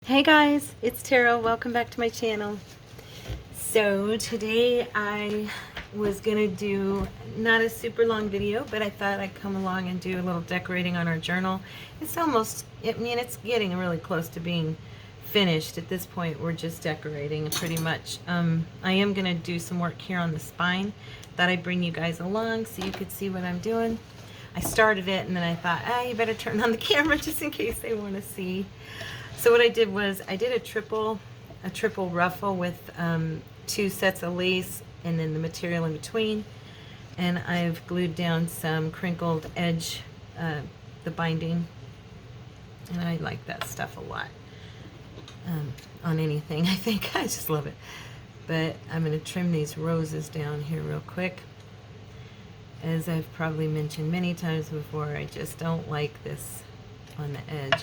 Hey guys, it's Tara. Welcome back to my channel. So today I was gonna do not a super long video, but I thought I'd come along and do a little decorating on our journal. It's almost, I mean, it's getting really close to being finished. At this point, we're just decorating pretty much. I am gonna do some work here on the spine. Thought I'd bring you guys along so you could see what I'm doing. I started it and then I thought, you better turn on the camera just in case they want to see. So what I did was I did a triple ruffle with 2 sets of lace and then the material in between, and I've glued down some crinkled edge, the binding, and I like that stuff a lot on anything. I think I just love it. But I'm going to trim these roses down here real quick. As I've probably mentioned many times before, I just don't like this on the edge.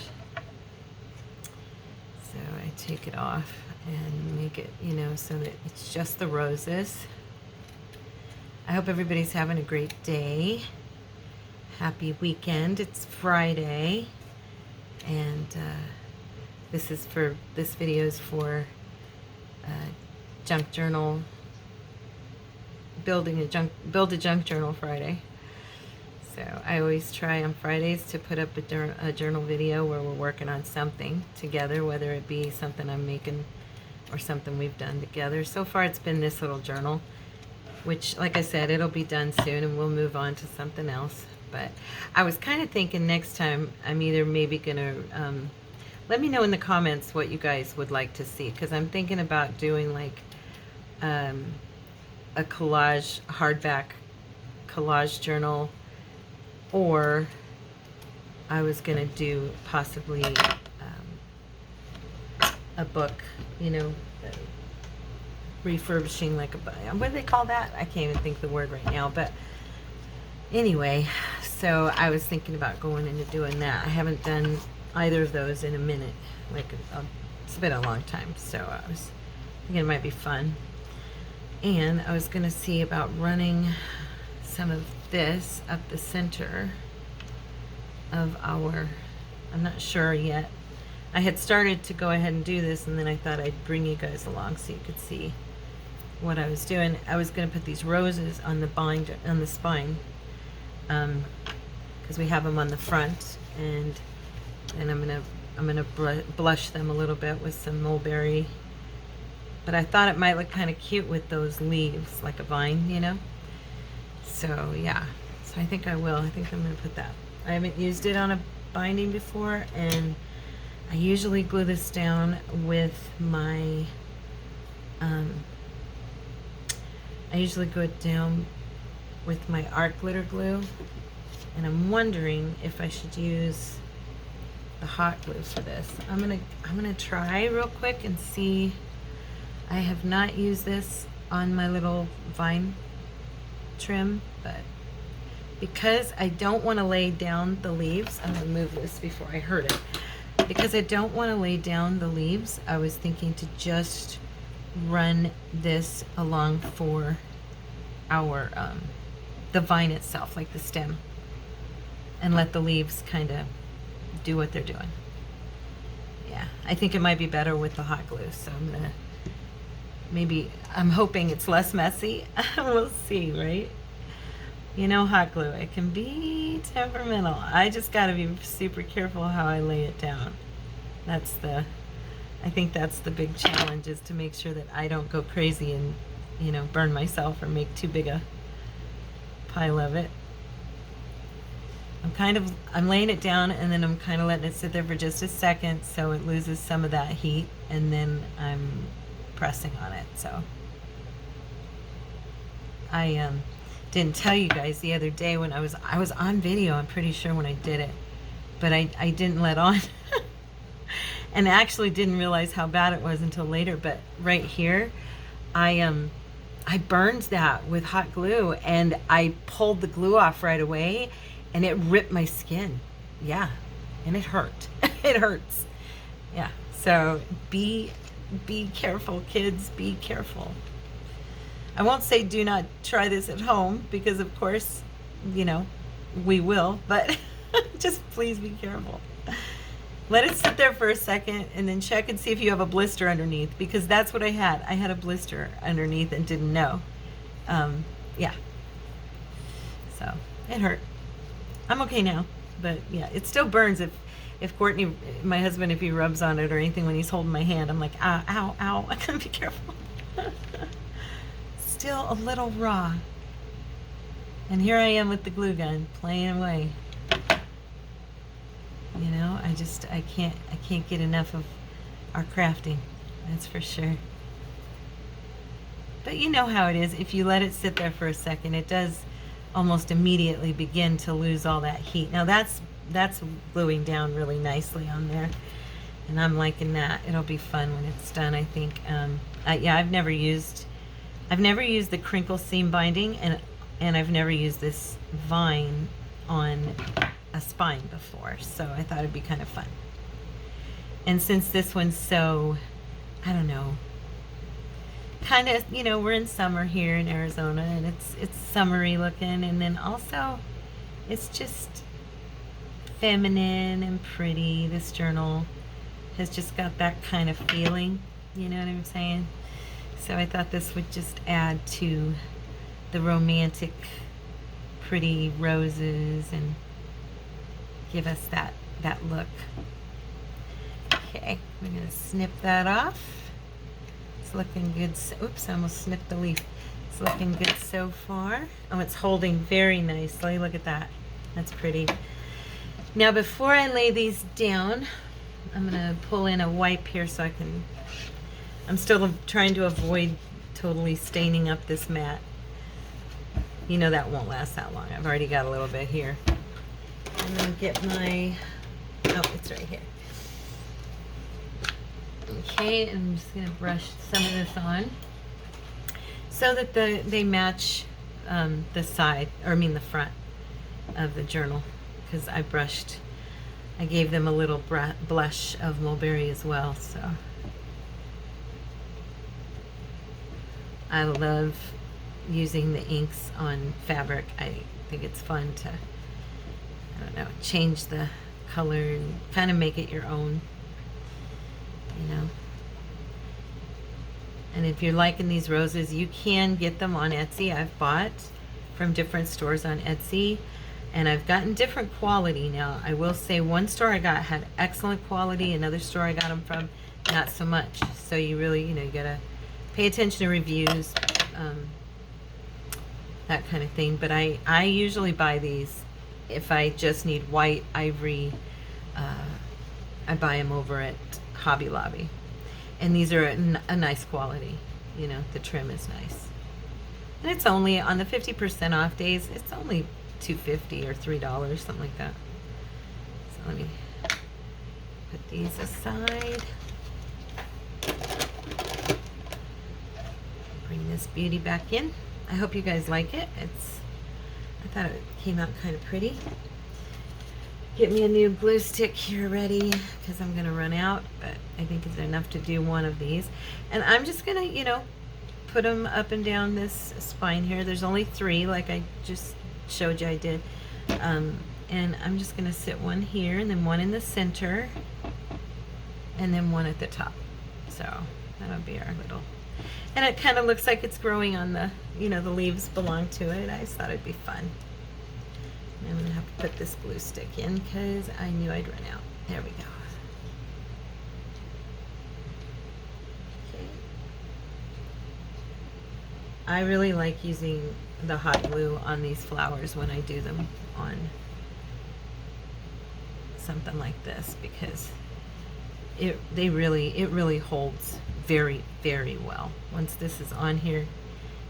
So I take it off and make it, so that it's just the roses. I hope everybody's having a great day. Happy weekend. It's Friday. And this video is for junk journal, build a junk journal Friday. So I always try on Fridays to put up a journal video where we're working on something together, whether it be something I'm making or something we've done together. So far it's been this little journal, which, like I said, it'll be done soon and we'll move on to something else. But I was kind of thinking next time I'm either maybe gonna, let me know in the comments what you guys would like to see, because I'm thinking about doing like a collage, hardback collage journal, or I was going to do possibly a book, refurbishing, like what do they call that? I can't even think the word right now. But anyway, so I was thinking about going into doing that. I haven't done either of those in a minute. It's been a long time, so I was thinking it might be fun. And I was going to see about running some of this up the center of our, I'm not sure yet. I had started to go ahead and do this, and then I thought I'd bring you guys along so you could see what I was doing. I was going to put these roses on the spine, because we have them on the front, and I'm gonna blush them a little bit with some mulberry. But I thought it might look kind of cute with those leaves, like a vine, So yeah, so I think I will. I think I'm going to put that. I haven't used it on a binding before, and I usually glue this down with my, I usually glue it down with my art glitter glue, and I'm wondering if I should use the hot glue for this. I'm gonna try real quick and see. I have not used this on my little vine trim, but because I don't want to lay down the leaves, I'm going to move this before I hurt it. Because I don't want to lay down the leaves, I was thinking to just run this along for our, the vine itself, like the stem, and let the leaves kind of do what they're doing. Yeah, I think it might be better with the hot glue, so I'm going to, I'm hoping it's less messy. We'll see, right? Hot glue, it can be temperamental. I just got to be super careful how I lay it down. I think that's the big challenge, is to make sure that I don't go crazy and, burn myself or make too big a pile of it. I'm laying it down, and then I'm kind of letting it sit there for just a second so it loses some of that heat, and then I'm pressing on it. So I didn't tell you guys the other day when I was on video, I'm pretty sure, when I did it, but I didn't let on and actually didn't realize how bad it was until later. But right here, I burned that with hot glue, and I pulled the glue off right away, and it ripped my skin. Yeah, and it hurt. It hurts. Yeah, so be careful, kids, be careful. I won't say do not try this at home, because of course, we will, but just please be careful. Let it sit there for a second and then check and see if you have a blister underneath, because that's what I had. I had a blister underneath and didn't know. Yeah. So it hurt. I'm okay now, but yeah, it still burns if Courtney, my husband, if he rubs on it or anything when he's holding my hand, I'm like, ow, ow, ow. I gotta be careful. Still a little raw. And here I am with the glue gun playing away. You know, I can't get enough of our crafting. That's for sure. But you know how it is. If you let it sit there for a second, it does almost immediately begin to lose all that heat. Now that's gluing down really nicely on there, and I'm liking that. It'll be fun when it's done, I think. Yeah, I've never used the crinkle seam binding, and I've never used this vine on a spine before, so I thought it'd be kind of fun. And since this one's so, I don't know, kind of, you know, we're in summer here in Arizona, and it's summery looking, and then also it's just feminine and pretty. This journal has just got that kind of feeling, you know what I'm saying? So I thought this would just add to the romantic, pretty roses and give us that look. Okay, we're gonna snip that off. It's looking good. Oops, I almost snipped the leaf. It's looking good so far. Oh, it's holding very nicely. Look at that. That's pretty. Now, before I lay these down, I'm gonna pull in a wipe here so I can, I'm still trying to avoid totally staining up this mat. You know that won't last that long. I've already got a little bit here. I'm gonna get my, oh, it's right here. Okay, I'm just gonna brush some of this on so that they match the side, or I mean the front of the journal, because I gave them a little blush of mulberry as well. So I love using the inks on fabric. I think it's fun to, I don't know, change the color and kind of make it your own, you know. And if you're liking these roses, you can get them on Etsy. I've bought from different stores on Etsy, and I've gotten different quality. Now, I will say one store I got had excellent quality, another store I got them from, not so much. So you really, you know, you gotta pay attention to reviews, that kind of thing. But I usually buy these if I just need white ivory. I buy them over at Hobby Lobby, and these are a nice quality. You know, the trim is nice, and it's only on the 50% off days. It's only $2.50 or $3, something like that. So let me put these aside. Bring this beauty back in. I hope you guys like it. I thought it came out kind of pretty. Get me a new glue stick here ready, because I'm gonna run out, but I think it's enough to do one of these. And I'm just gonna, you know, put them up and down this spine here. There's only 3, like I just showed you I did. And I'm just gonna sit one here, and then one in the center, and then one at the top. So that'll be our little, and it kind of looks like it's growing on the, you know, the leaves belong to it. I just thought it'd be fun. And I'm gonna have to put this glue stick in because I knew I'd run out. There we go. Okay. I really like using the hot glue on these flowers when I do them on something like this, because it really holds very, very well. Once this is on here,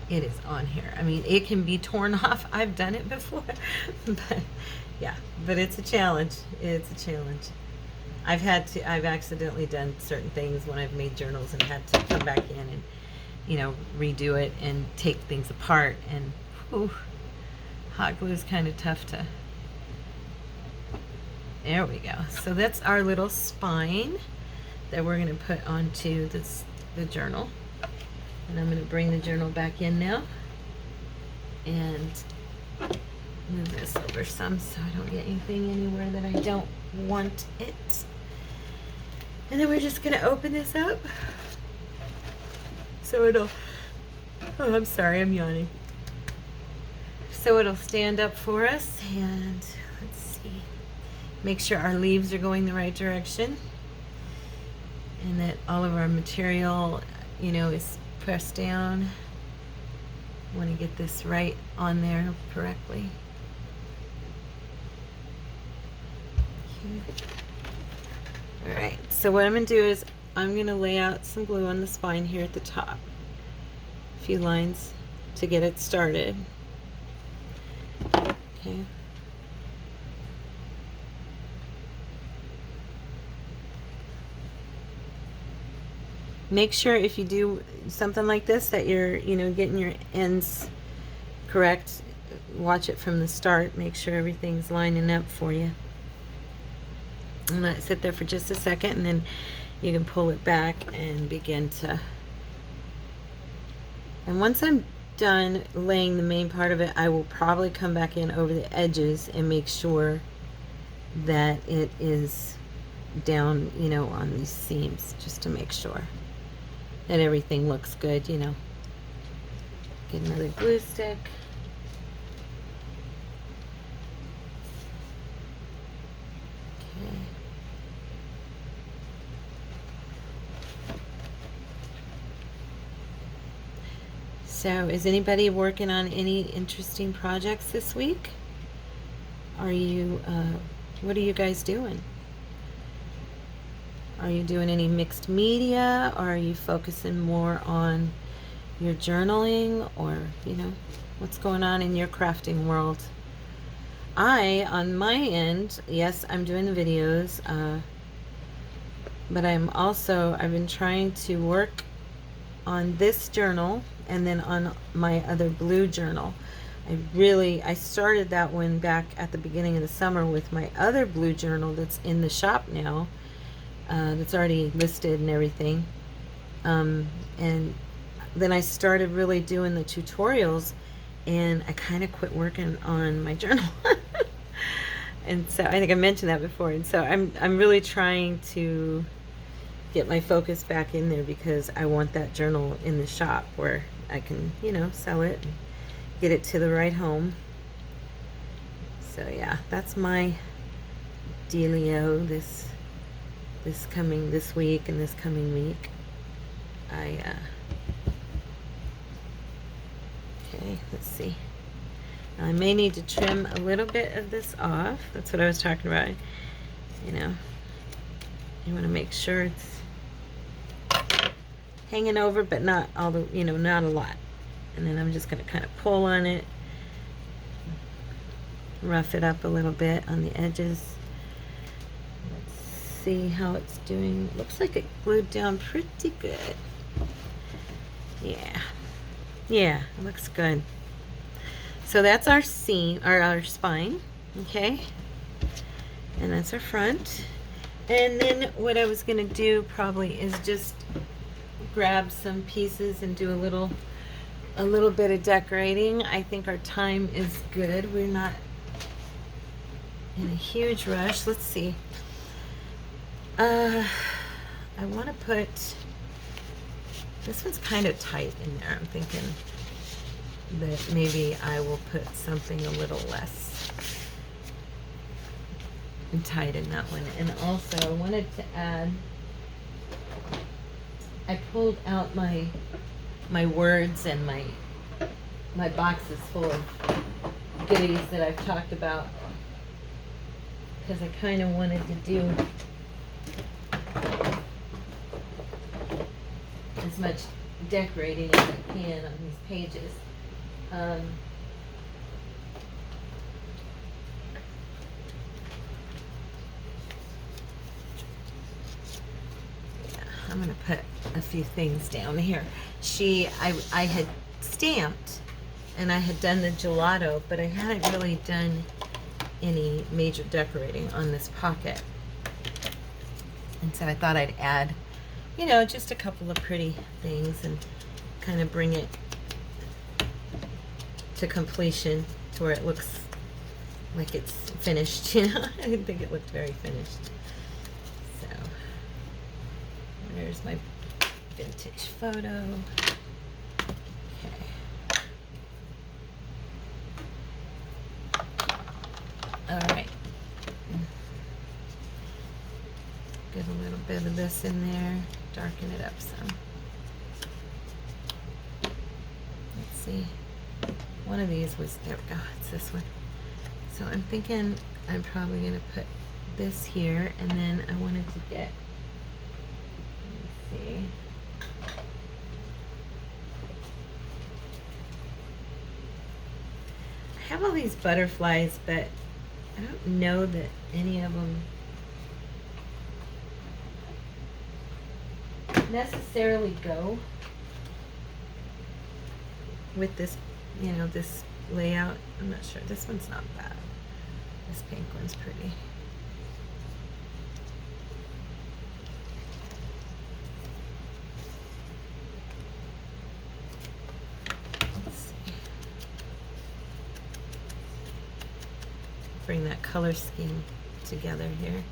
it is on here. I mean, it can be torn off. I've done it before, but yeah, but it's a challenge. It's a challenge. I've accidentally done certain things when I've made journals and had to come back in and, you know, redo it and take things apart, and whew, hot glue is kind of tough to. There we go. So that's our little spine that we're going to put onto the journal. And I'm going to bring the journal back in now and move this over some so I don't get anything anywhere that I don't want it. And then we're just gonna open this up. So it'll, oh, I'm sorry, I'm yawning. So it'll stand up for us, and let's see. Make sure our leaves are going the right direction and that all of our material, you know, is pressed down. Want to get this right on there correctly. All right, so what I'm going to do is I'm going to lay out some glue on the spine here at the top. A few lines to get it started. Okay. Make sure if you do something like this that you're, you know, getting your ends correct. Watch it from the start. Make sure everything's lining up for you. And let it sit there for just a second, and then you can pull it back and begin to. And once I'm done laying the main part of it, I will probably come back in over the edges and make sure that it is down, you know, on these seams, just to make sure that everything looks good, you know. Get another glue stick. Okay. So, is anybody working on any interesting projects this week? Are you, what are you guys doing? Are you doing any mixed media, or are you focusing more on your journaling, or, you know, what's going on in your crafting world? On my end, yes, I'm doing the videos, but I've been trying to work on this journal and then on my other blue journal. I started that one back at the beginning of the summer with my other blue journal that's in the shop now. That's already listed and everything. And then I started really doing the tutorials, and I kind of quit working on my journal. And so I think I mentioned that before. And so I'm really trying to get my focus back in there, because I want that journal in the shop where I can, you know, sell it and get it to the right home. So yeah, that's my dealio this week and this coming week. Okay, let's see. I may need to trim a little bit of this off. That's what I was talking about. You know, you want to make sure it's hanging over, but not all the, you know, not a lot. And then I'm just going to kind of pull on it, rough it up a little bit on the edges. See how it's doing. Looks like it glued down pretty good. Yeah, it looks good. So that's our seam, or our spine, okay, and that's our front. And then what I was gonna do probably is just grab some pieces and do a little bit of decorating. I think our time is good. We're not in a huge rush. Let's see. I want to put, this one's kind of tight in there. I'm thinking that maybe I will put something a little less tight in that one. And also I wanted to add, I pulled out my words and my boxes full of goodies that I've talked about, because I kind of wanted to do as much decorating as I can on these pages. Yeah, I'm gonna put a few things down here. I had stamped and I had done the gelato, but I hadn't really done any major decorating on this pocket. And so I thought I'd add, you know, just a couple of pretty things and kind of bring it to completion to where it looks like it's finished, you know. I didn't think it looked very finished. So Here's my vintage photo. Okay. All right. Get a little bit of this in there, darken it up some. Let's see. One of these was, there we go, it's this one. So I'm thinking I'm probably going to put this here, and then I wanted to get, let me see. I have all these butterflies, but I don't know that any of them necessarily go with this, you know, this layout. I'm not sure. This one's not bad. This pink one's pretty. Let's see. Bring that color scheme together here.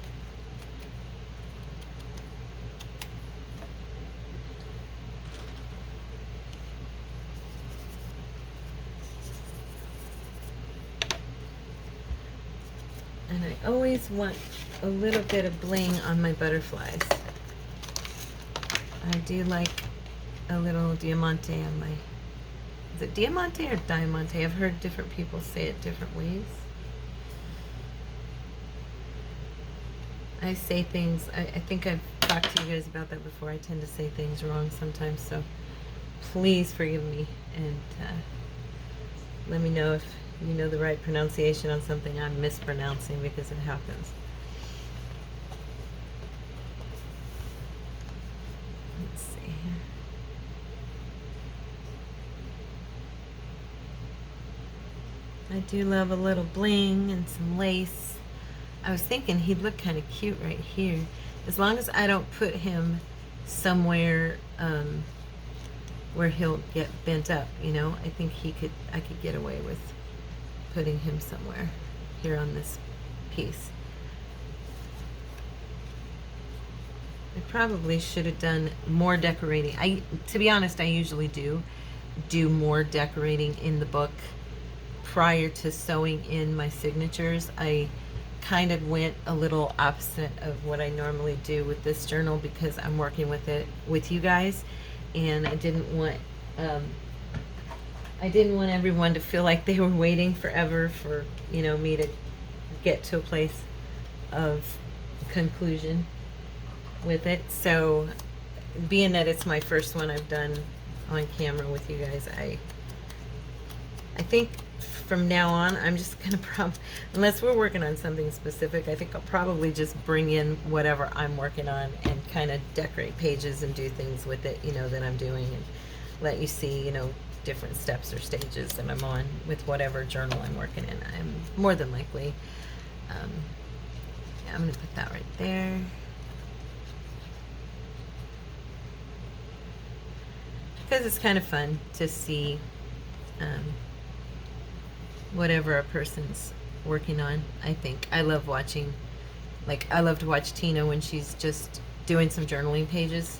And I always want a little bit of bling on my butterflies. I do like a little diamante on my, is it diamante or diamante? I've heard different people say it different ways. I say things, I think I've talked to you guys about that before. I tend to say things wrong sometimes, so please forgive me, and let me know if you know the right pronunciation on something I'm mispronouncing, because it happens. Let's see here. I do love a little bling and some lace. I was thinking he'd look kind of cute right here, as long as I don't put him somewhere where he'll get bent up, you know. I think I could get away with putting him somewhere here on this piece. I probably should have done more decorating. To be honest, I usually do more decorating in the book prior to sewing in my signatures. I kind of went a little opposite of what I normally do with this journal, because I'm working with it with you guys, and I didn't want everyone to feel like they were waiting forever for, you know, me to get to a place of conclusion with it. So being that it's my first one I've done on camera with you guys, I think from now on I'm just gonna unless we're working on something specific, I think I'll probably just bring in whatever I'm working on and kind of decorate pages and do things with it, you know, that I'm doing, and let you see, you know, different steps or stages that I'm on with whatever journal I'm working in. I'm more than likely, yeah, I'm gonna put that right there. Because it's kind of fun to see whatever a person's working on. I think I love watching, like, I love to watch Tina when she's just doing some journaling pages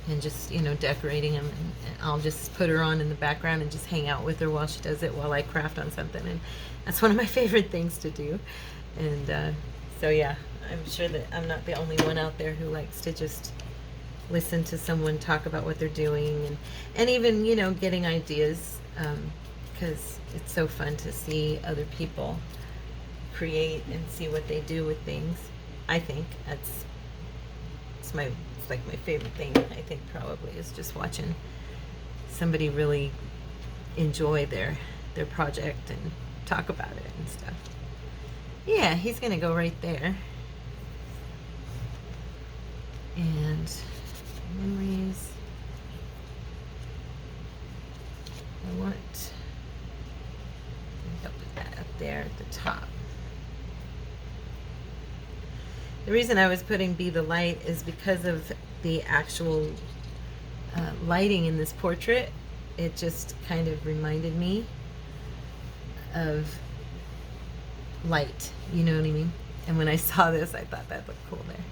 and just, you know, decorating them, and I'll just put her on in the background and just hang out with her while she does it, while I craft on something. And that's one of my favorite things to do. And so yeah, I'm sure that I'm not the only one out there who likes to just listen to someone talk about what they're doing, and even, you know, getting ideas, because it's so fun to see other people create and see what they do with things. I think it's like my favorite thing, I think, probably, is just watching somebody really enjoy their project and talk about it and stuff. Yeah, he's gonna go right there. And memories, I think I'll put that up there at the top. The reason I was putting Be the Light is because of the actual lighting in this portrait. It just kind of reminded me of light, you know what I mean? And when I saw this, I thought that looked cool there.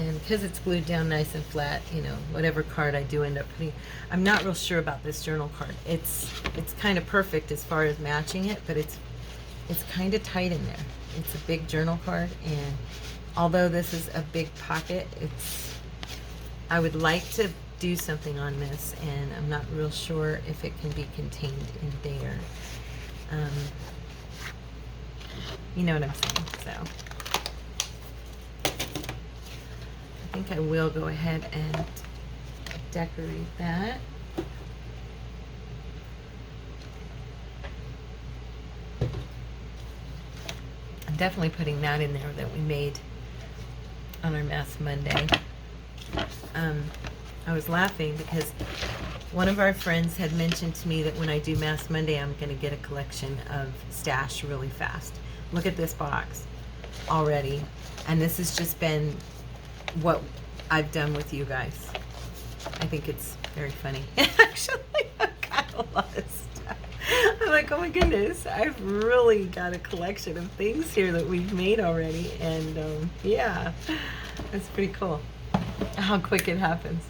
And because it's glued down nice and flat, you know, whatever card I do end up putting, I'm not real sure about this journal card. It's kind of perfect as far as matching it, but it's kind of tight in there. It's a big journal card, and although this is a big pocket, I would like to do something on this, and I'm not real sure if it can be contained in there. You know what I'm saying? So I think I will go ahead and decorate that. I'm definitely putting that in there that we made on our Mass Monday. I was laughing because one of our friends had mentioned to me that when I do Mass Monday, I'm going to get a collection of stash really fast. Look at this box already. And this has just been what I've done with you guys. I think it's very funny. Actually, I've got a lot of stuff. I'm like, oh my goodness, I've really got a collection of things here that we've made already. And yeah, it's pretty cool how quick it happens.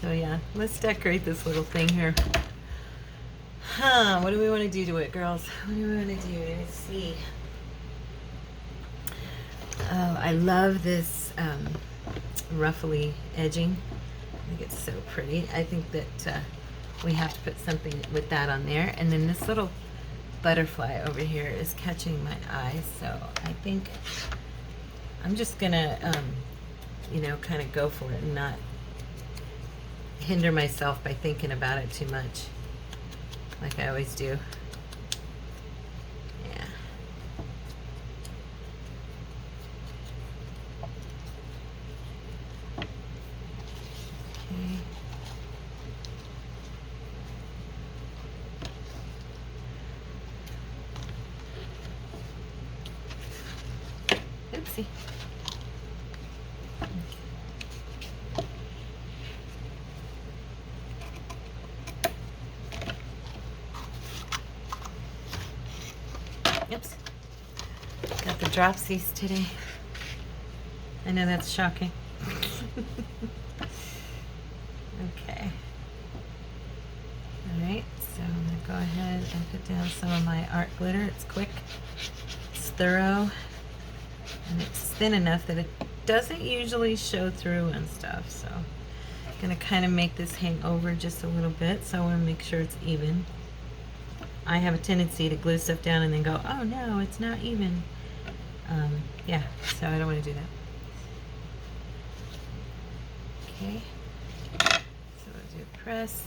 So yeah, let's decorate this little thing here. What do we want to do to it, girls? What do we want to do? Let's see. Oh, I love this ruffly edging. I think it's so pretty. I think that we have to put something with that on there. And then this little butterfly over here is catching my eye. So I think I'm just gonna, you know, kind of go for it and not hinder myself by thinking about it too much, like I always do. Yeah. Okay. Oopsie. Oops. Got the dropsies today. I know that's shocking. Okay. Alright, so I'm going to go ahead and put down some of my art glitter. It's quick, it's thorough, and it's thin enough that it doesn't usually show through and stuff. So I'm going to kind of make this hang over just a little bit, so I want to make sure it's even. I have a tendency to glue stuff down and then go, oh no, it's not even. Yeah, so I don't want to do that. Okay, so we'll do a press.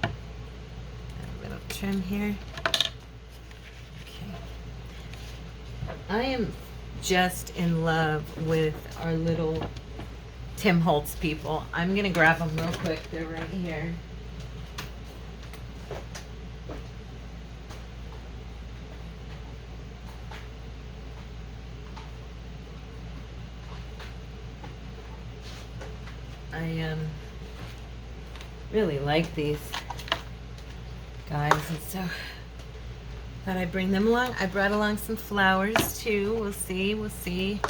Add a little trim here. Okay. I am just in love with our little Tim Holtz people. I'm going to grab them real quick. They're right here. I really like these guys, and so thought I'd bring them along. I brought along some flowers too. We'll see.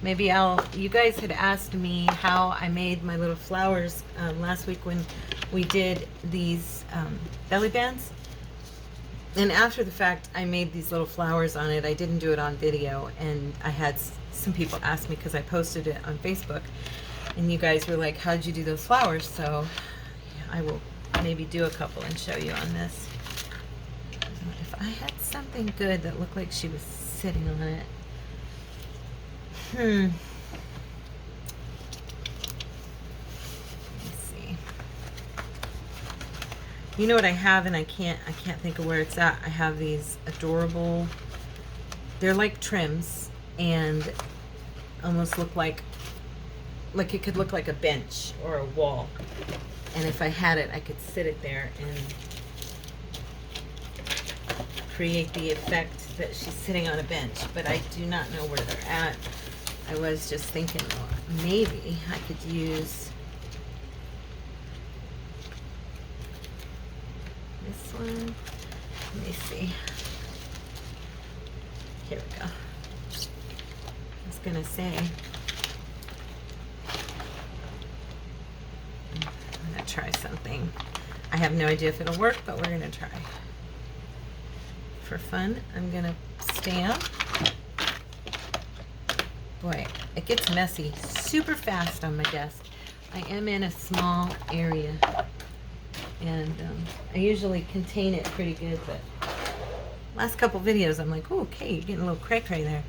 Maybe you guys had asked me how I made my little flowers last week when we did these belly bands. And after the fact, I made these little flowers on it. I didn't do it on video, and I had some people ask me because I posted it on Facebook. And you guys were like, how'd you do those flowers? So yeah, I will maybe do a couple and show you on this. If I had something good that looked like she was sitting on it. Let me see. You know what I have, and I can't think of where it's at. I have these adorable, they're like trims and almost look like it could look like a bench or a wall. And if I had it, I could sit it there and create the effect that she's sitting on a bench. But I do not know where they're at. I was just thinking, well, maybe I could use this one. Let me see. Here we go. Let's gonna say. I'm gonna try something. I have no idea if it'll work, but we're gonna try. For fun, I'm gonna stamp. Boy, it gets messy super fast on my desk. I am in a small area, and I usually contain it pretty good, but last couple videos I'm like, oh, okay, you're getting a little cray there.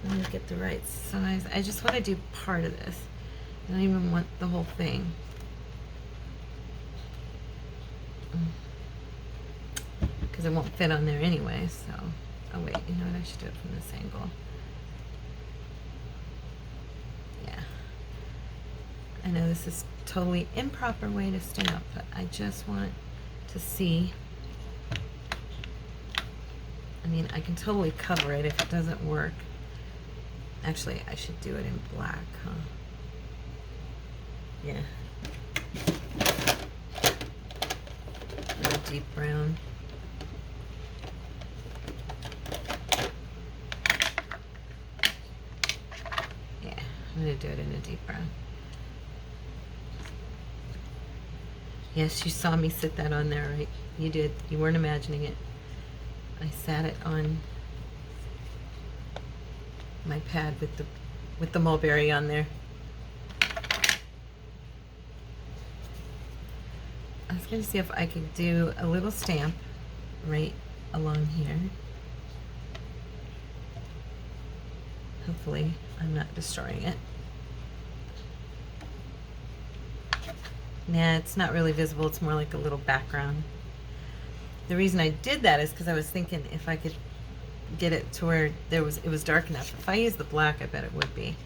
Let me get the right size. I just want to do part of this. I don't even want the whole thing. Because it won't fit on there anyway, so. Oh wait, you know what, I should do it from this angle. Yeah. I know this is totally improper way to stamp, but I just want to see. I mean, I can totally cover it if it doesn't work. Actually, I should do it in black, huh? Yeah. A deep brown. Yeah, I'm gonna do it in a deep brown. Yes, you saw me sit that on there, right? You did. You weren't imagining it. I sat it on my pad with the mulberry on there. I was going to see if I could do a little stamp right along here. Hopefully I'm not destroying it. Nah, it's not really visible. It's more like a little background. The reason I did that is because I was thinking if I could get it to where it was dark enough. If I use the black, I bet it would be.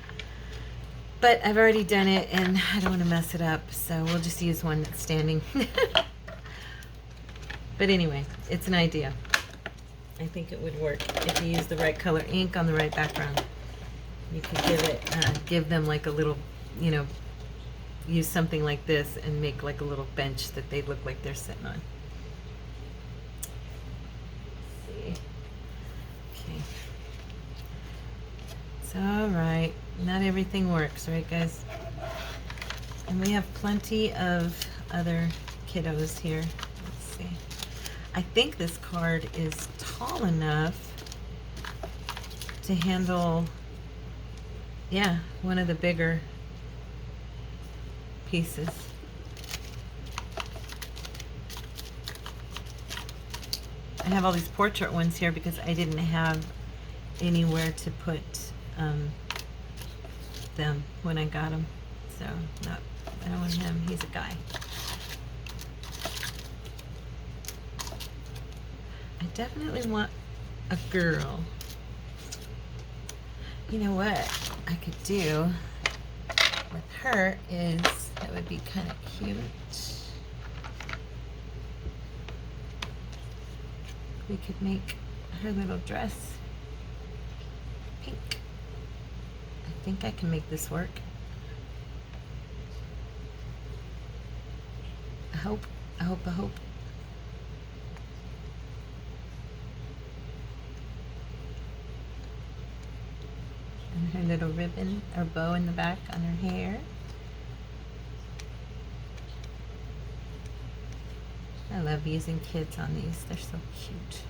But I've already done it, and I don't want to mess it up, so we'll just use one that's standing. But anyway, it's an idea. I think it would work if you use the right color ink on the right background. You could give them like a little, you know, use something like this and make like a little bench that they look like they're sitting on. All right, not everything works, right guys? And we have plenty of other kiddos here. Let's see. I think this card is tall enough to handle, yeah, one of the bigger pieces. I have all these portrait ones here because I didn't have anywhere to put them when I got them. So, no, I don't want him. He's a guy. I definitely want a girl. You know what I could do with her is, that would be kind of cute. We could make her little dress pink. I think I can make this work. I hope. And her little ribbon or bow in the back on her hair. I love using kids on these. They're so cute.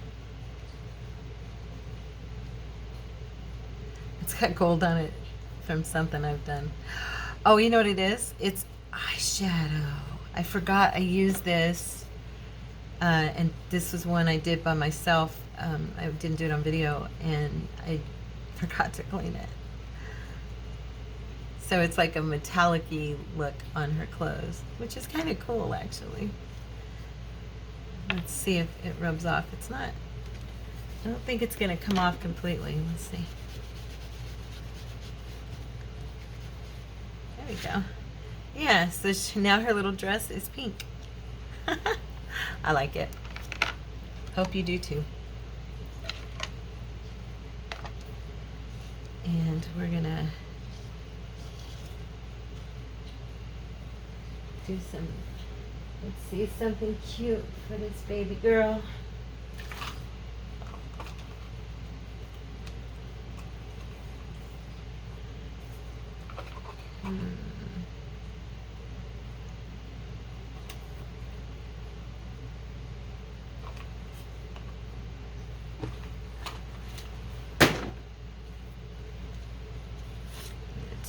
It's got gold on it from something I've done. Oh, you know what it is? It's eyeshadow. I forgot I used this. And this was one I did by myself. I didn't do it on video, and I forgot to clean it. So it's like a metallic-y look on her clothes, which is kind of cool, actually. Let's see if it rubs off. It's not, I don't think it's going to come off completely. Let's see. There we go. Yeah, so now her little dress is pink. I like it. Hope you do too. And we're gonna do some, let's see, something cute for this baby girl.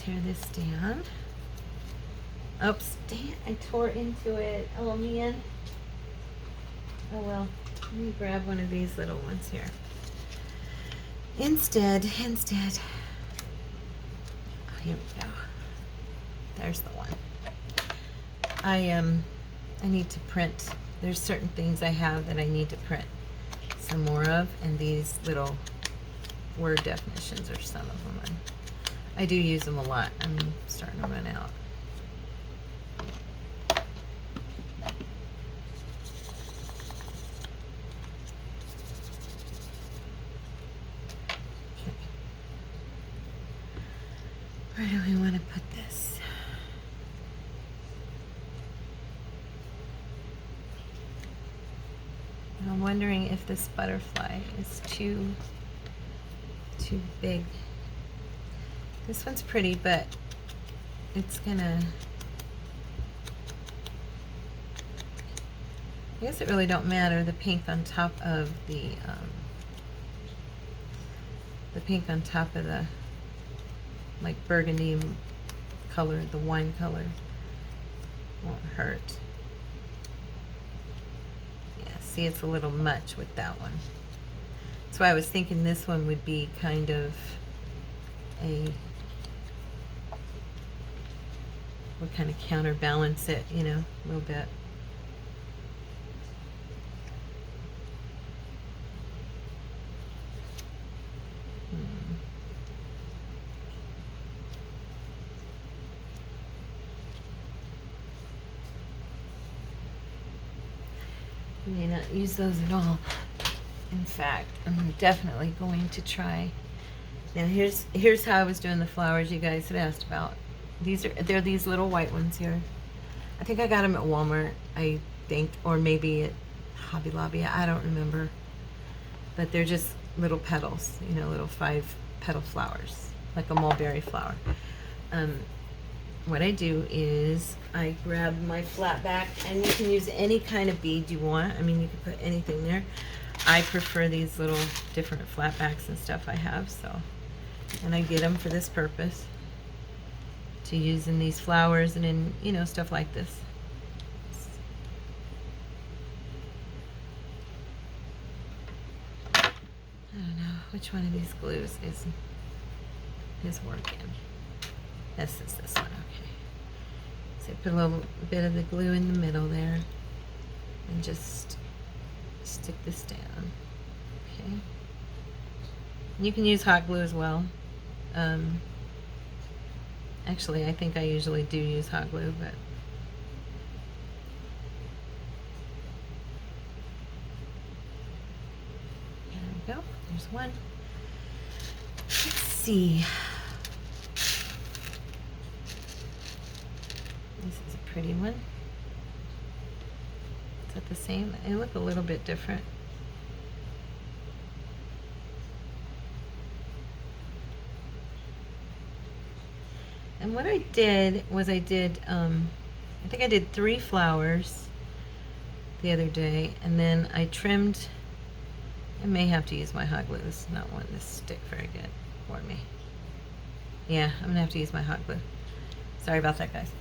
tear this down. Oops, dang it, I tore into it. Oh man. Oh well, let me grab one of these little ones here. Instead, oh, here we go. There's the one. I need to print. There's certain things I have that I need to print some more of, and these little word definitions are some of them. And I do use them a lot. I'm starting to run out. Okay. Where do we want to put this? I'm wondering if this butterfly is too big. This one's pretty, but it's gonna, I guess it really don't matter, the pink on top of the pink on top of the like burgundy color, the wine color won't hurt. See, it's a little much with that one. That's why I was thinking this one would be kind of a, would kind of counterbalance it, you know, a little bit. I may not use those at all. In fact, I'm definitely going to try. Now here's how I was doing the flowers you guys had asked about. They're these little white ones here. I think I got them at Walmart, I think, or maybe at Hobby Lobby. I don't remember. But they're just little petals, you know, little 5-petal flowers, like a mulberry flower. What I do is I grab my flat back, and you can use any kind of bead you want. I mean, you can put anything there. I prefer these little different flat backs and stuff I have, so. And I get them for this purpose, to use in these flowers and in, you know, stuff like this. I don't know which one of these glues is working. This is this one, okay. So put a little bit of the glue in the middle there and just stick this down, okay. You can use hot glue as well. Actually, I think I usually do use hot glue, but there we go. There's one. Let's see. This is a pretty one. Is that the same? They look a little bit different. And what I did was I think I did 3 flowers the other day, and then I trimmed. I may have to use my hot glue. This is not one to stick very good for me. Yeah, I'm gonna have to use my hot glue. Sorry about that, guys.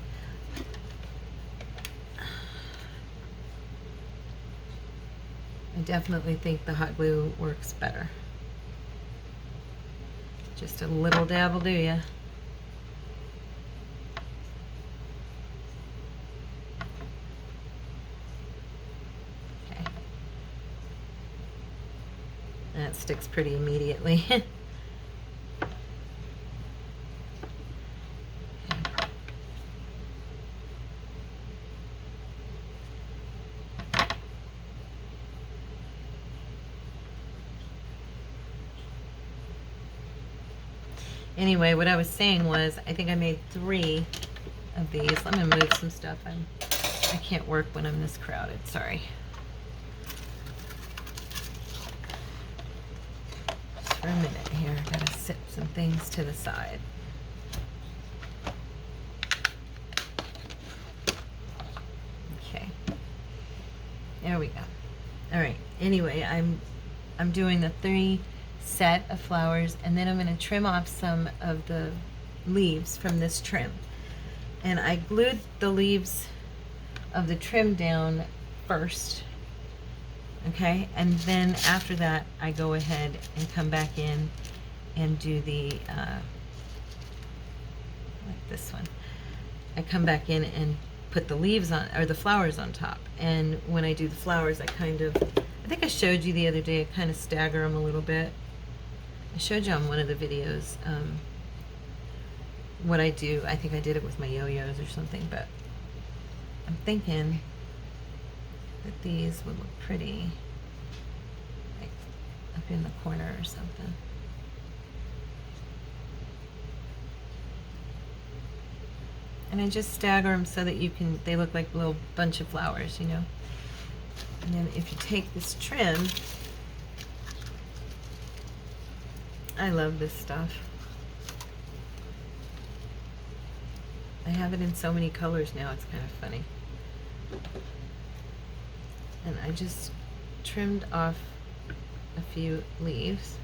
I definitely think the hot glue works better. Just a little dab will do ya. Okay. That sticks pretty immediately. Anyway, what I was saying was, I think I made 3 of these. Let me move some stuff. I can't work when I'm this crowded. Sorry. Just for a minute here. I gotta sit some things to the side. Okay. There we go. All right. Anyway, I'm doing the 3 set of flowers, and then I'm going to trim off some of the leaves from this trim. And I glued the leaves of the trim down first, okay? And then after that, I go ahead and come back in and do the, like this one. I come back in and put the leaves on, or the flowers on top. And when I do the flowers, I think I showed you the other day, I kind of stagger them a little bit. I showed you on one of the videos what I do. I think I did it with my yo-yos or something, but I'm thinking that these would look pretty, like up in the corner or something. And I just stagger them so that they look like a little bunch of flowers, you know. And then if you take this trim, I love this stuff. I have it in so many colors now, it's kind of funny. And I just trimmed off a few leaves,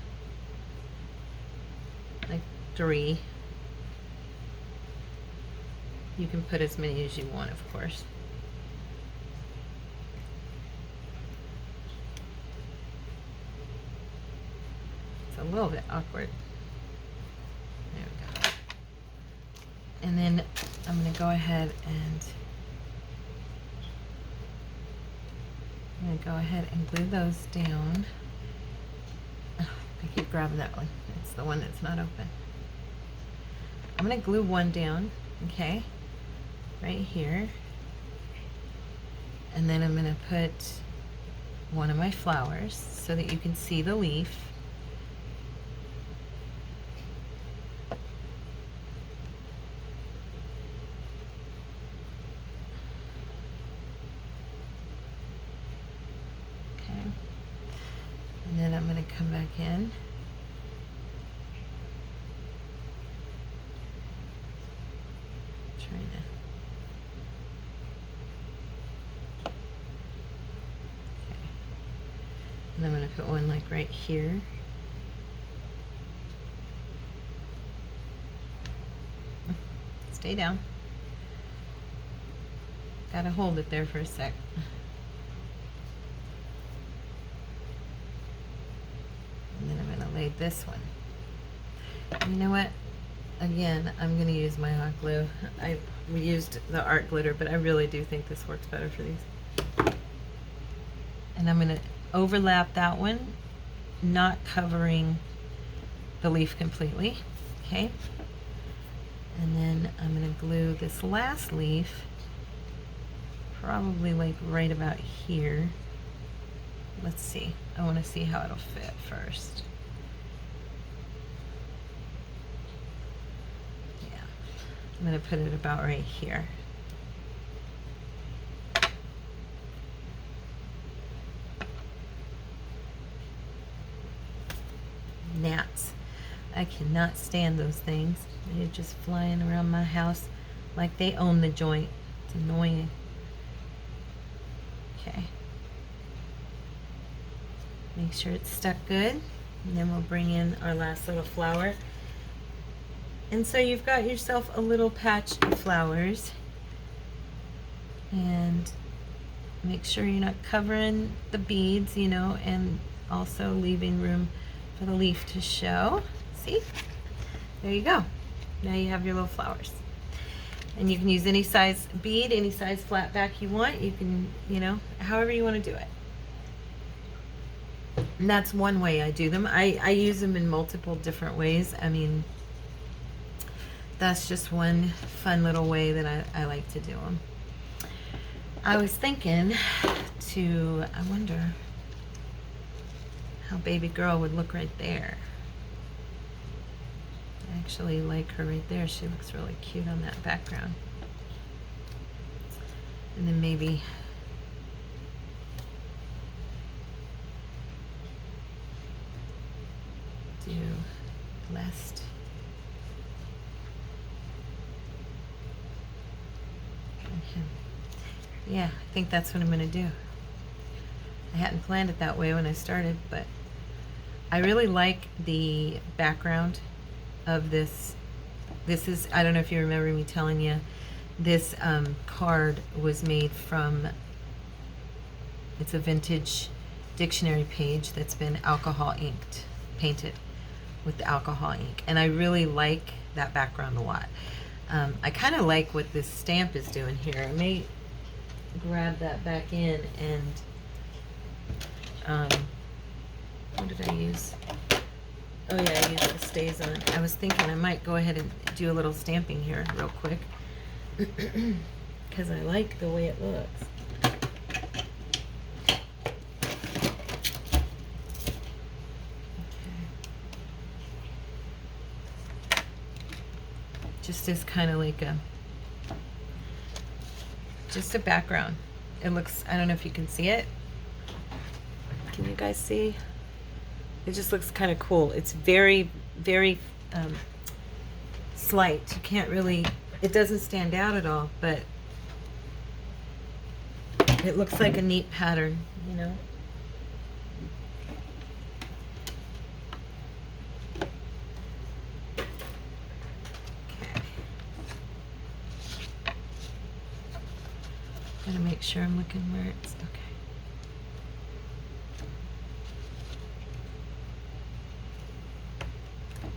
like 3. You can put as many as you want, of course. It's a little bit awkward. There we go. And then I'm going to go ahead and glue those down. Oh, I keep grabbing that one. It's the one that's not open. I'm going to glue one down, okay, right here. And then I'm going to put one of my flowers so that you can see the leaf. And then I'm going to come back in. Trying to. Okay. And I'm going to put one like right here. Stay down. Gotta hold it there for a sec. This one. You know what? Again, I'm going to use my hot glue. I used the art glitter, but I really do think this works better for these. And I'm going to overlap that one, not covering the leaf completely. Okay? And then I'm going to glue this last leaf, probably like right about here. Let's see. I want to see how it'll fit first. I'm going to put it about right here. Gnats. I cannot stand those things. They're just flying around my house like they own the joint. It's annoying. Okay. Make sure it's stuck good. And then we'll bring in our last little flower. And so you've got yourself a little patch of flowers. And make sure you're not covering the beads, you know, and also leaving room for the leaf to show. See? There you go. Now you have your little flowers. And you can use any size bead, any size flat back you want. You can, you know, however you want to do it. And that's one way I do them. I use them in multiple different ways. I mean, that's just one fun little way that I like to do them. I was thinking I wonder how baby girl would look right there. I actually like her right there. She looks really cute on that background. And then maybe do last. Yeah, I think that's what I'm going to do. I hadn't planned it that way when I started, but I really like the background of this This is, I don't know if you remember me telling you, this card was made from, it's a vintage dictionary page that's been alcohol inked, painted with the alcohol ink. And I really like that background a lot. I kind of like what this stamp is doing here. I may grab that back in and, what did I use? Oh yeah, I used the Stays On. I was thinking I might go ahead and do a little stamping here real quick because I like the way it looks. Just as kind of like just a background. It looks, I don't know if you can see it. Can you guys see? It just looks kind of cool. It's very, very slight. You can't really, it doesn't stand out at all, but it looks like a neat pattern, you know? Okay. Gotta make sure I'm looking where it's, okay.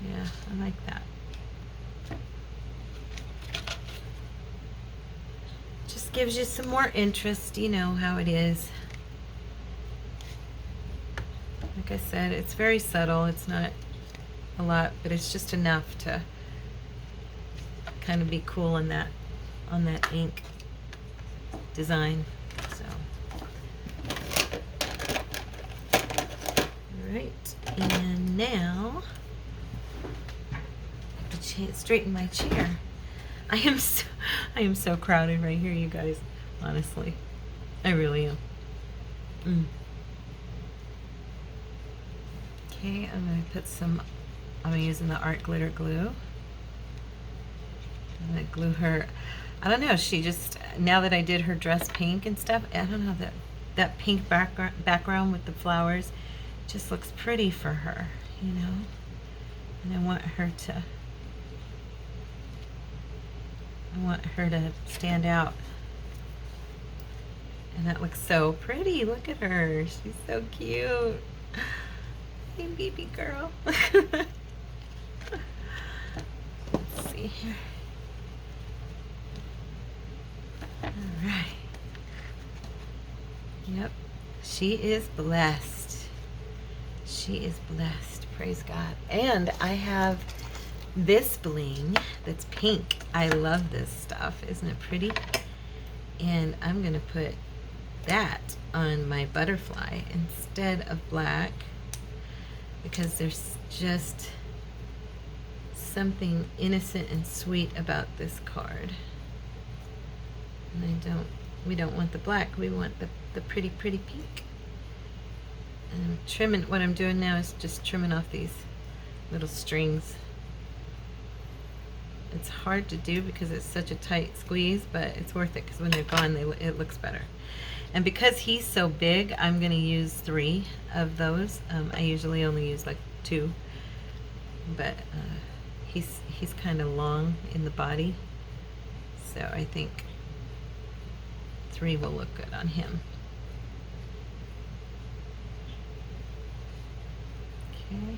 Yeah, I like that. Just gives you some more interest, you know how it is. Like I said, it's very subtle. It's not a lot, but it's just enough to kind of be cool in that, on that ink design. So, all right, and now straighten my chair. I am so crowded right here, you guys. Honestly, I really am. Okay, I'm gonna put some. I'm using the art glitter glue. I'm gonna glue her. I don't know. She just, now that I did her dress pink and stuff, I don't know, that pink background with the flowers just looks pretty for her, you know. And I want her to stand out. And that looks so pretty. Look at her. She's so cute. Hey, baby girl. Let's see here. All right. Yep. She is blessed. She is blessed. Praise God. And I have this bling that's pink. I love this stuff. Isn't it pretty? And I'm going to put that on my butterfly instead of black because there's just something innocent and sweet about this card. And we don't want the black. We want the pretty, pretty pink. And I'm trimming, what I'm doing now is just trimming off these little strings. It's hard to do because it's such a tight squeeze, but it's worth it because when they're gone, it looks better. And because he's so big, I'm going to use 3 of those. I usually only use like 2, but he's kind of long in the body, so I think 3 will look good on him. Okay.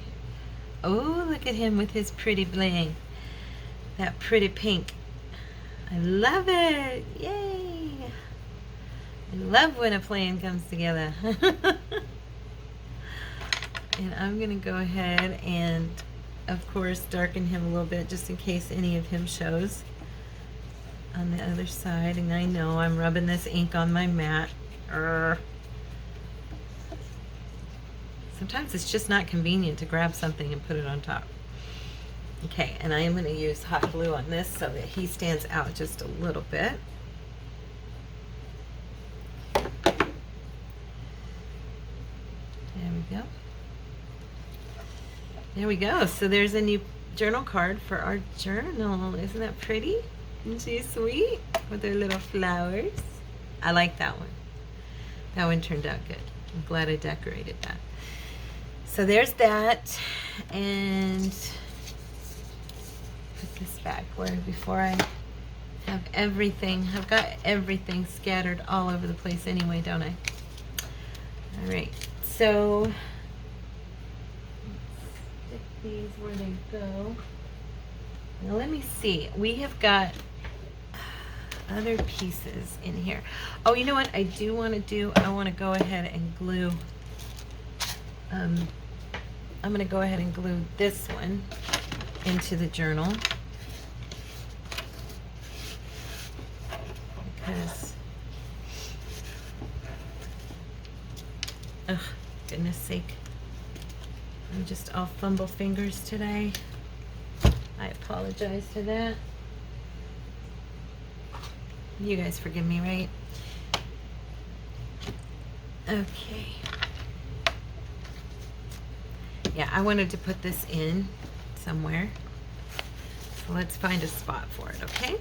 Oh, look at him with his pretty bling. That pretty pink. I love it. Yay. I love when a plan comes together. And I'm going to go ahead and, of course, darken him a little bit just in case any of him shows on the other side. And I know I'm rubbing this ink on my mat. Sometimes it's just not convenient to grab something and put it on top. Okay, and I am going to use hot glue on this so that he stands out just a little bit. There we go. There we go. So there's a new journal card for our journal. Isn't that pretty? Isn't she sweet? With her little flowers. I like that one. That one turned out good. I'm glad I decorated that. So there's that. And put this back where before I have everything. I've got everything scattered all over the place anyway, don't I? All right, so stick these where they go. Now let me see. We have got other pieces in here. Oh, you know what I do want to do? I want to go ahead and glue. I'm going to go ahead and glue this one into the journal because, oh, goodness sake, I'm just all fumble fingers today. I apologize for that. You guys forgive me, right? Okay. Yeah, I wanted to put this in somewhere. So let's find a spot for it, okay?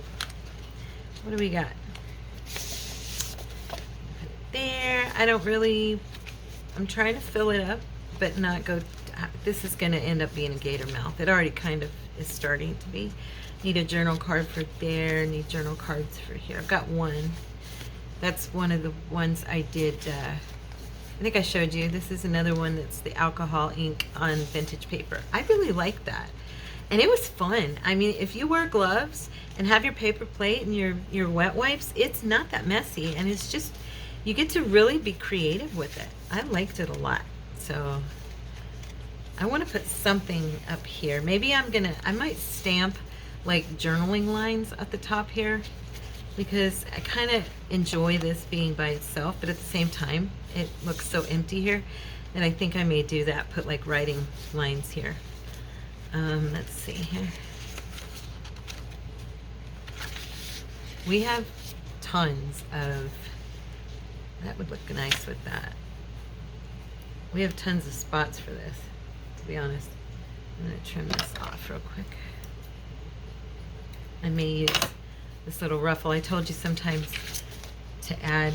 What do we got? Put it there. I'm trying to fill it up, but not go. This is going to end up being a gator mouth. It already kind of is starting to be. Need a journal card for there. Need journal cards for here. I've got one. That's one of the ones I did. I think I showed you. This is another one that's the alcohol ink on vintage paper. I really like that. And it was fun. I mean, if you wear gloves and have your paper plate and your wet wipes, it's not that messy. And it's just, you get to really be creative with it. I liked it a lot. So I want to put something up here. Maybe I might stamp like journaling lines at the top here, because I kind of enjoy this being by itself, but at the same time, it looks so empty here that I think I may do that, put like writing lines here. Let's see here. We have tons of, that would look nice with that. We have tons of spots for this, to be honest. I'm gonna trim this off real quick. I may use this little ruffle. I told you sometimes to add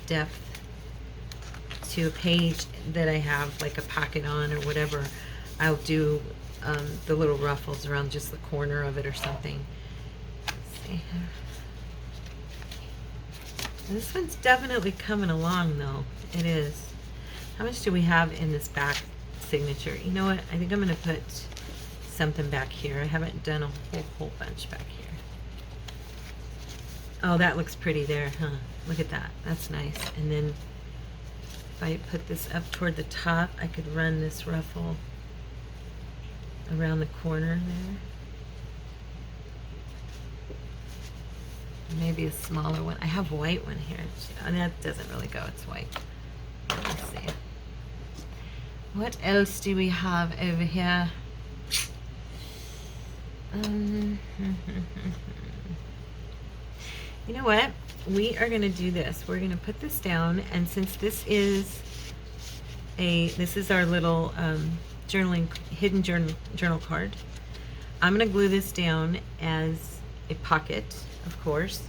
depth to a page that I have like a pocket on or whatever. I'll do the little ruffles around just the corner of it or something. Let's see. This one's definitely coming along though. It is. How much do we have in this back signature? You know what? I think I'm going to put something back here. I haven't done a whole bunch back here. Oh, that looks pretty there, huh? Look at that. That's nice. And then if I put this up toward the top, I could run this ruffle around the corner there. Maybe a smaller one. I have white one here. And that doesn't really go. It's white. Let's see. What else do we have over here? You know what? We are going to do this. We're going to put this down, and since this is our little hidden journal card, I'm going to glue this down as a pocket, of course,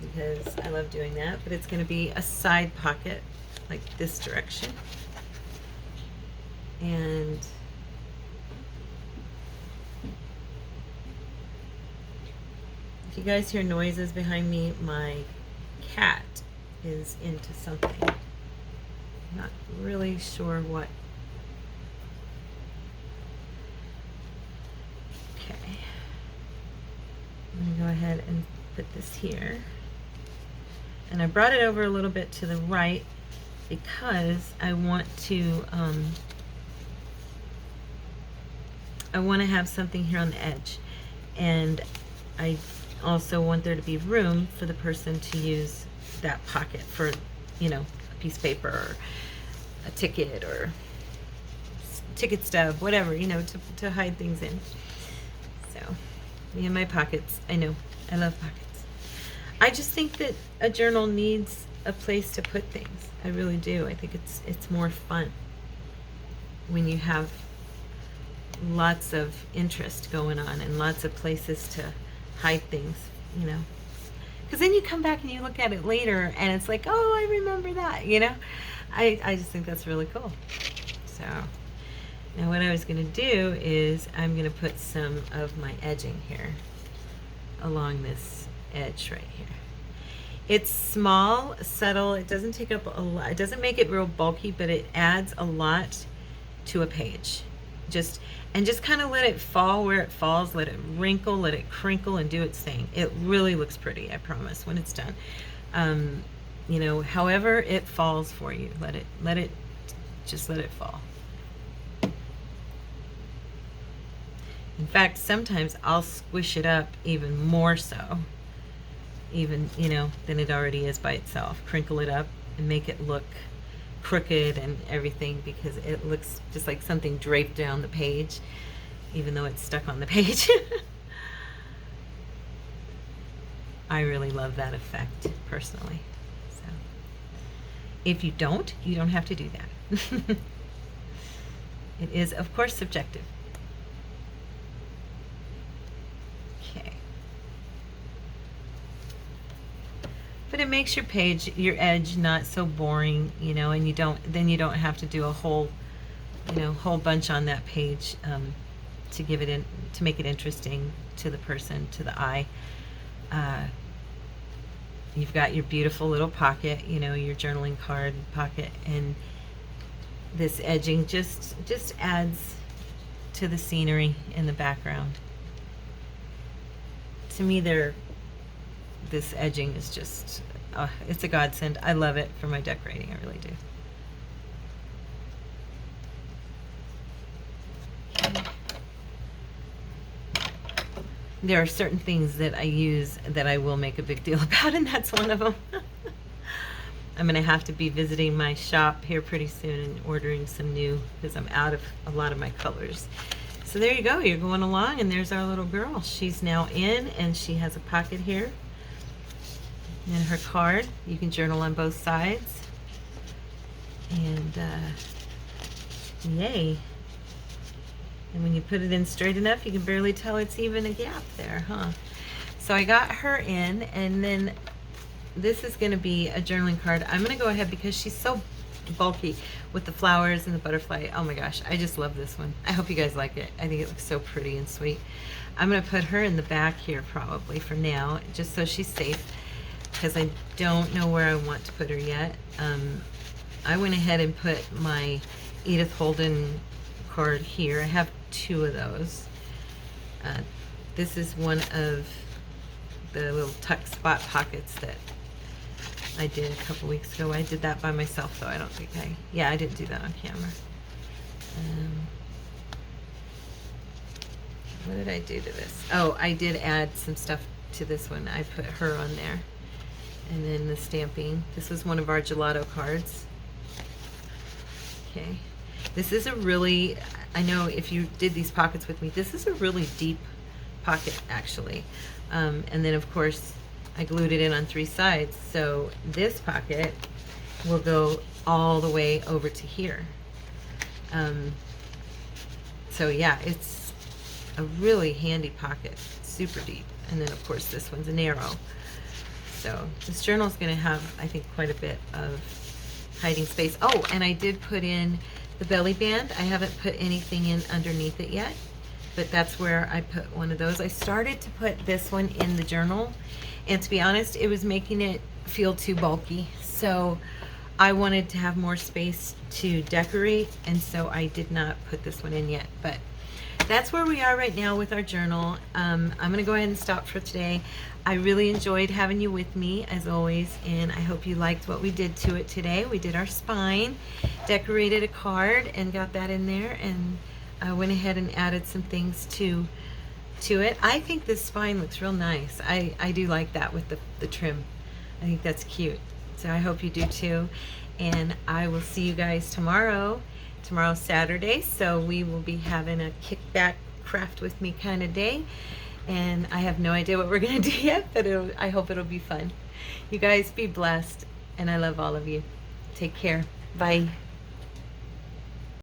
because I love doing that, but it's going to be a side pocket like this direction. And if you guys hear noises behind me, my cat is into something. Not really sure what. Okay. I'm going to go ahead and put this here. And I brought it over a little bit to the right because I want to have something here on the edge. And I also want there to be room for the person to use that pocket for, you know, a piece of paper or a ticket or ticket stub, whatever, you know, to hide things in. So, me and my pockets. I know, I love pockets. I just think that a journal needs a place to put things. I really do. I think it's more fun when you have lots of interest going on and lots of places to hide things, you know, because then you come back and you look at it later and it's like, oh, I remember that, you know. I just think that's really cool. So Now what I was going to do is I'm going to put some of my edging here along this edge right here. It's small, subtle, it doesn't take up a lot, it doesn't make it real bulky, but it adds a lot to a page. Just kind of let it fall where it falls, let it wrinkle, let it crinkle, and do its thing. It really looks pretty, I promise, when it's done. You know, however it falls for you, just let it fall. In fact, sometimes I'll squish it up even more so, even, you know, than it already is by itself. Crinkle it up and make it look crooked and everything, because it looks just like something draped down the page, even though it's stuck on the page. I really love that effect, personally. So, if you don't have to do that. It is, of course, subjective. Okay. But it makes your page, your edge, not so boring, you know, and you don't have to do a whole, you know, whole bunch on that page to give it in, to make it interesting to the person, to the eye. You've got your beautiful little pocket, you know, your journaling card pocket, and this edging just adds to the scenery in the background. To me, this edging is just, it's a godsend. I love it for my decorating, I really do. There are certain things that I use that I will make a big deal about, and that's one of them. I'm going to have to be visiting my shop here pretty soon and ordering some new, because I'm out of a lot of my colors. So there you go, you're going along, and there's our little girl. She's now in, and she has a pocket here. And her card, you can journal on both sides. And yay. And when you put it in straight enough, you can barely tell it's even a gap there, huh? So I got her in, and then this is going to be a journaling card. I'm going to go ahead, because she's so bulky with the flowers and the butterfly. Oh my gosh, I just love this one. I hope you guys like it. I think it looks so pretty and sweet. I'm going to put her in the back here probably for now, just so she's safe, because I don't know where I want to put her yet. I went ahead and put my Edith Holden card here. I have 2 of those. This is one of the little tuck spot pockets that I did a couple weeks ago. I did that by myself, though. I don't think I didn't do that on camera. What did I do to this? Oh, I did add some stuff to this one. I put her on there. And then the stamping. This was one of our gelato cards. Okay. This is a really, I know if you did these pockets with me, this is a really deep pocket, actually. And then, of course, I glued it in on 3 sides. So this pocket will go all the way over to here. So yeah, it's a really handy pocket, super deep. And then, of course, this one's a narrow. So this journal is going to have, I think, quite a bit of hiding space. Oh, and I did put in the belly band. I haven't put anything in underneath it yet, but that's where I put one of those. I started to put this one in the journal, and to be honest, it was making it feel too bulky. So I wanted to have more space to decorate, and so I did not put this one in yet. But that's where we are right now with our journal. I'm going to go ahead and stop for today. I really enjoyed having you with me, as always, and I hope you liked what we did to it today. We did our spine, decorated a card, and got that in there, and I went ahead and added some things to it. I think this spine looks real nice. I do like that with the trim. I think that's cute. So I hope you do too. And I will see you guys tomorrow. Tomorrow's Saturday, so we will be having a kickback craft with me kind of day. And I have no idea what we're going to do yet, but I hope it'll be fun. You guys be blessed, and I love all of you. Take care. Bye.